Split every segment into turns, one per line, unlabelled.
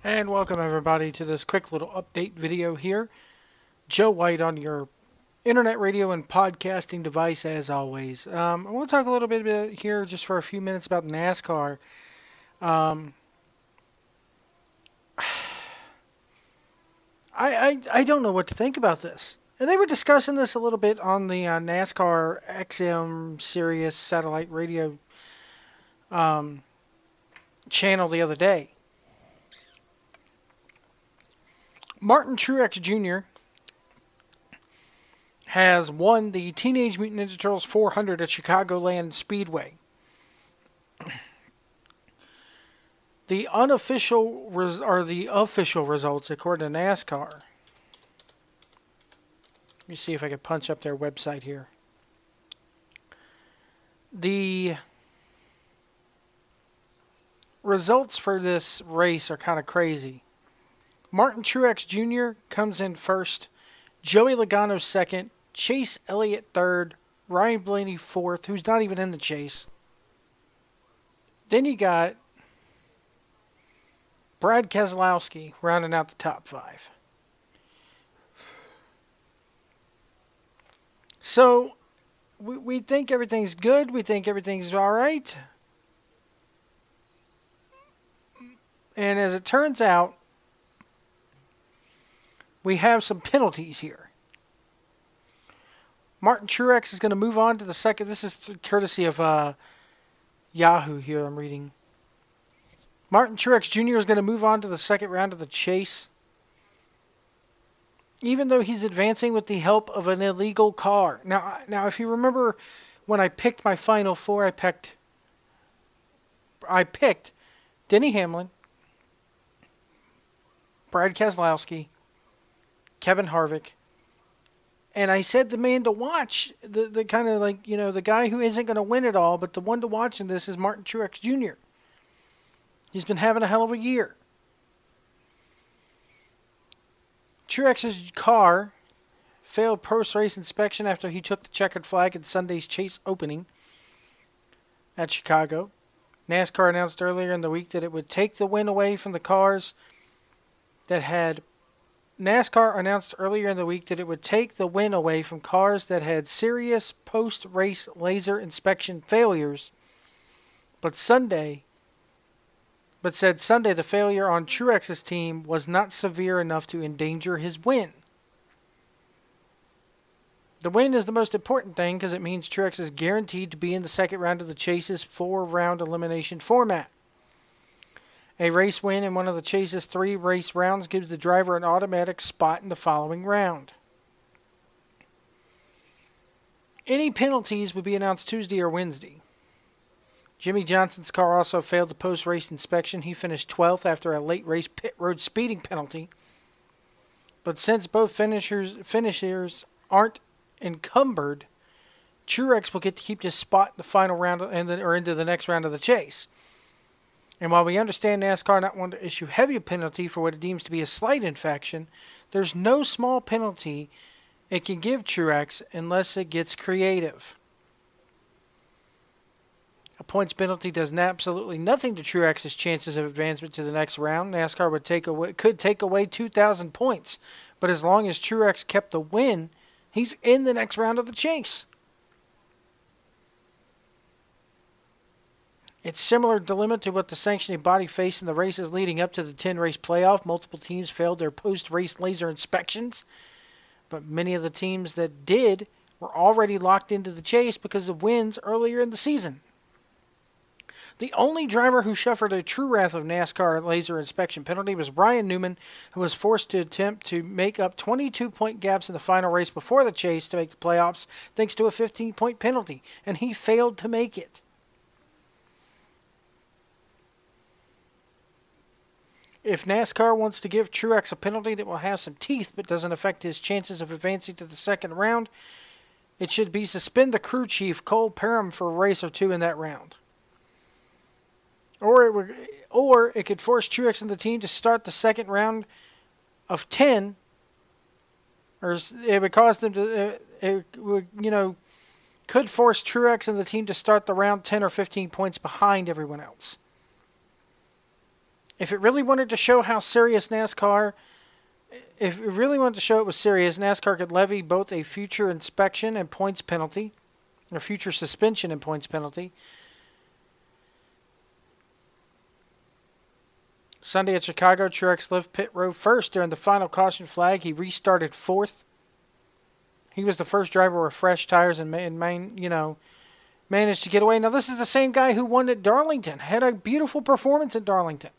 And welcome everybody to this quick little update video here. Joe White on your internet radio and podcasting device as always. I want to talk a little bit here just for a few minutes about NASCAR. Um, I don't know what to think about this. And they were discussing this a little bit on the NASCAR XM Sirius satellite radio um, channel the other day. Martin Truex Jr. has won the Teenage Mutant Ninja Turtles 400 at Chicagoland Speedway. The unofficial are the official results according to NASCAR. Let me see if I can punch up their website here. The results for this race are kind of crazy. Martin Truex Jr. comes in first, Joey Logano second, Chase Elliott third, Ryan Blaney fourth, who's not even in the chase. Then you got Brad Keselowski rounding out the top five. So we think everything's good. We think everything's all right. And as it turns out, we have some penalties here. Martin Truex is going to move on to the second. This is courtesy of Yahoo here I'm reading. Martin Truex Jr. is going to move on to the second round of the chase, even though he's advancing with the help of an illegal car. Now, if you remember when I picked my final four, I picked Denny Hamlin, Brad Keselowski, Kevin Harvick, and I said the man to watch, the kind of like, the guy who isn't going to win it all, but the one to watch in this is Martin Truex Jr. He's been having a hell of a year. Truex's car failed post-race inspection after he took the checkered flag in Sunday's chase opening at Chicago. NASCAR announced earlier in the week that it would take the win away from the cars that had serious post-race laser inspection failures, but said Sunday the failure on Truex's team was not severe enough to endanger his win. The win is the most important thing because it means Truex is guaranteed to be in the second round of the Chase's 4-round elimination format. A race win in one of the Chase's 3 race rounds gives the driver an automatic spot in the following round. Any penalties would be announced Tuesday or Wednesday. Jimmy Johnson's car also failed the post-race inspection. He finished 12th after a late race pit road speeding penalty. But since both finishers aren't encumbered, Truex will get to keep his spot in the final round or into the next round of the chase. And while we understand NASCAR not wanting to issue heavy penalty for what it deems to be a slight infraction, there's no small penalty it can give Truex unless it gets creative. A points penalty does absolutely nothing to Truex's chances of advancement to the next round. NASCAR could take away 2,000 points, but as long as Truex kept the win, he's in the next round of the chase. It's similar dilemma to what the sanctioning body faced in the races leading up to the 10-race playoff. Multiple teams failed their post-race laser inspections, but many of the teams that did were already locked into the chase because of wins earlier in the season. The only driver who suffered a true wrath of NASCAR laser inspection penalty was Ryan Newman, who was forced to attempt to make up 22-point gaps in the final race before the chase to make the playoffs thanks to a 15-point penalty, and he failed to make it. If NASCAR wants to give Truex a penalty that will have some teeth but doesn't affect his chances of advancing to the second round, it should be suspend the crew chief, Cole Parham, for a race or two in that round. Or it could force Truex and the team to start the second round of 10, or it would cause them to, could force Truex and the team to start the round 10 or 15 points behind everyone else. If it really wanted to show how serious NASCAR, if it really wanted to show it was serious, NASCAR could levy both a future inspection and points penalty, or future suspension and points penalty. Sunday at Chicago, Truex left pit road first during the final caution flag. He restarted fourth. He was the first driver with fresh tires and managed to get away. Now, this is the same guy who won at Darlington, had a beautiful performance at Darlington.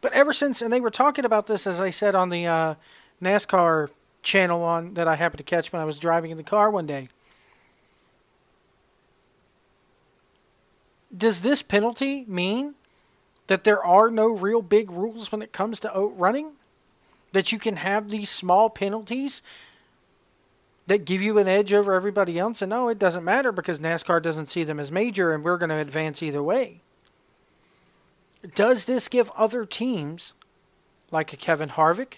But ever since, and they were talking about this, as I said, on the NASCAR channel that I happened to catch when I was driving in the car one day. Does this penalty mean that there are no real big rules when it comes to outrunning? That you can have these small penalties that give you an edge over everybody else? And no, it doesn't matter because NASCAR doesn't see them as major and we're going to advance either way. Does this give other teams, like a Kevin Harvick,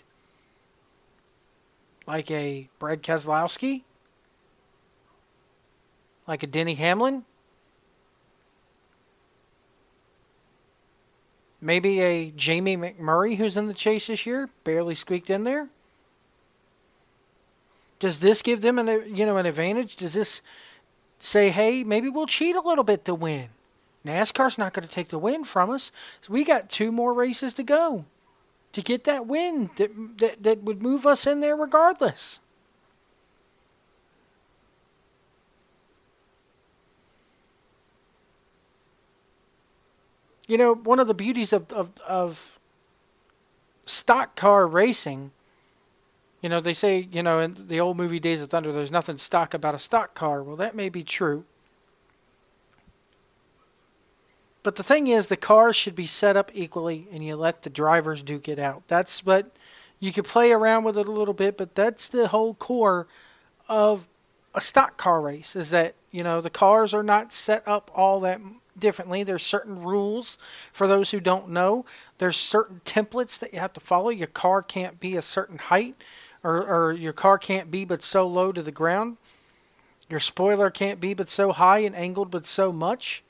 like a Brad Keselowski, like a Denny Hamlin, maybe a Jamie McMurray who's in the chase this year, barely squeaked in there? Does this give them an advantage? Does this say, hey, maybe we'll cheat a little bit to win? NASCAR's not going to take the win from us. So we got 2 more races to go to get that win that would move us in there regardless. You know, one of the beauties of stock car racing, you know, they say, you know, in the old movie Days of Thunder, there's nothing stock about a stock car. Well, that may be true. But the thing is, the cars should be set up equally, and you let the drivers duke it out. That's what you could play around with it a little bit, but that's the whole core of a stock car race, is that, you know, the cars are not set up all that differently. There's certain rules for those who don't know. There's certain templates that you have to follow. Your car can't be a certain height, or your car can't be but so low to the ground. Your spoiler can't be but so high and angled but so much.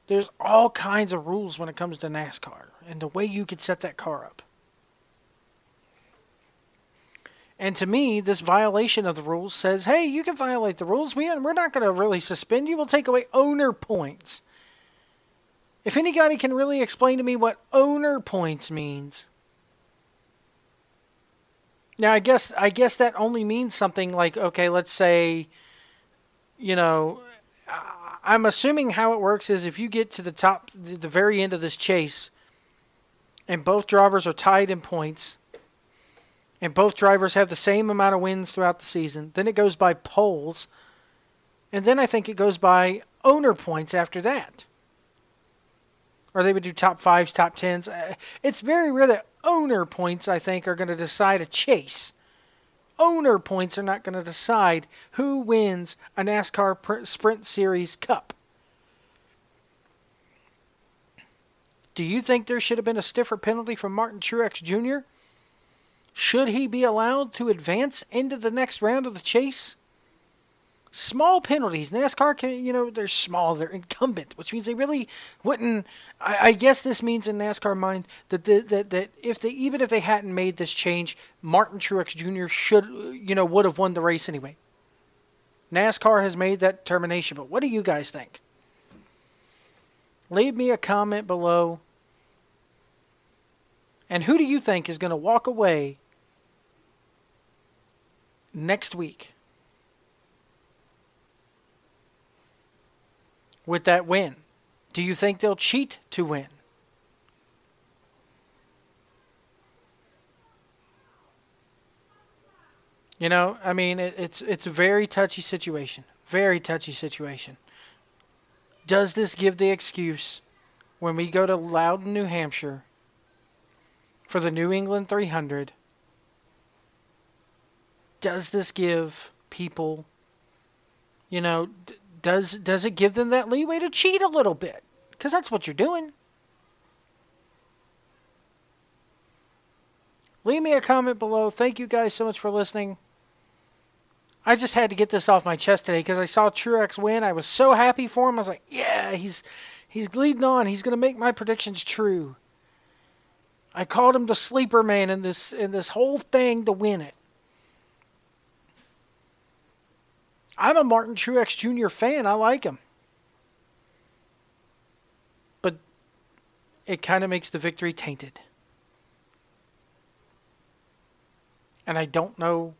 There's all kinds of rules when it comes to NASCAR and the way you could set that car up. And to me, this violation of the rules says, hey, you can violate the rules. We're not going to really suspend you. We'll take away owner points. If anybody can really explain to me what owner points means. Now, I guess that only means something like, okay, let's say, you know, I'm assuming how it works is if you get to the very end of this chase, and both drivers are tied in points, and both drivers have the same amount of wins throughout the season, then it goes by poles, and then I think it goes by owner points after that. Or they would do top 5s, top 10s. It's very rare that owner points, I think, are going to decide a chase. Owner points are not going to decide who wins a NASCAR Sprint Series Cup. Do you think there should have been a stiffer penalty from Martin Truex Jr.? Should he be allowed to advance into the next round of the chase? Small penalties. NASCAR can, you know, they're small, they're incumbent, which means they really wouldn't. I guess this means in NASCAR mind that even if they hadn't made this change, Martin Truex Jr. would have won the race anyway. NASCAR has made that determination, but what do you guys think? Leave me a comment below. And who do you think is going to walk away next week with that win? Do you think they'll cheat to win? You know, I mean, it's a very touchy situation. Very touchy situation. Does this give the excuse when we go to Loudon, New Hampshire for the New England 300? Does this give people, you know, does it give them that leeway to cheat a little bit? Because that's what you're doing. Leave me a comment below. Thank you guys so much for listening. I just had to get this off my chest today because I saw Truex win. I was so happy for him. I was like, yeah, He's leading on. He's going to make my predictions true. I called him the sleeper man in this whole thing to win it. I'm a Martin Truex Jr. fan. I like him. But it kind of makes the victory tainted. And I don't know.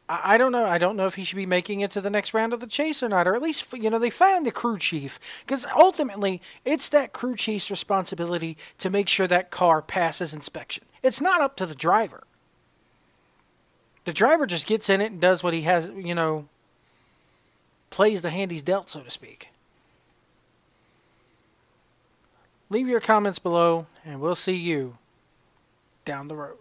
I don't know. I don't know if he should be making it to the next round of the chase or not. Or at least, they found the crew chief. Because ultimately, it's that crew chief's responsibility to make sure that car passes inspection. It's not up to the driver. The driver just gets in it and does what he has, plays the hand he's dealt, so to speak. Leave your comments below, and we'll see you down the road.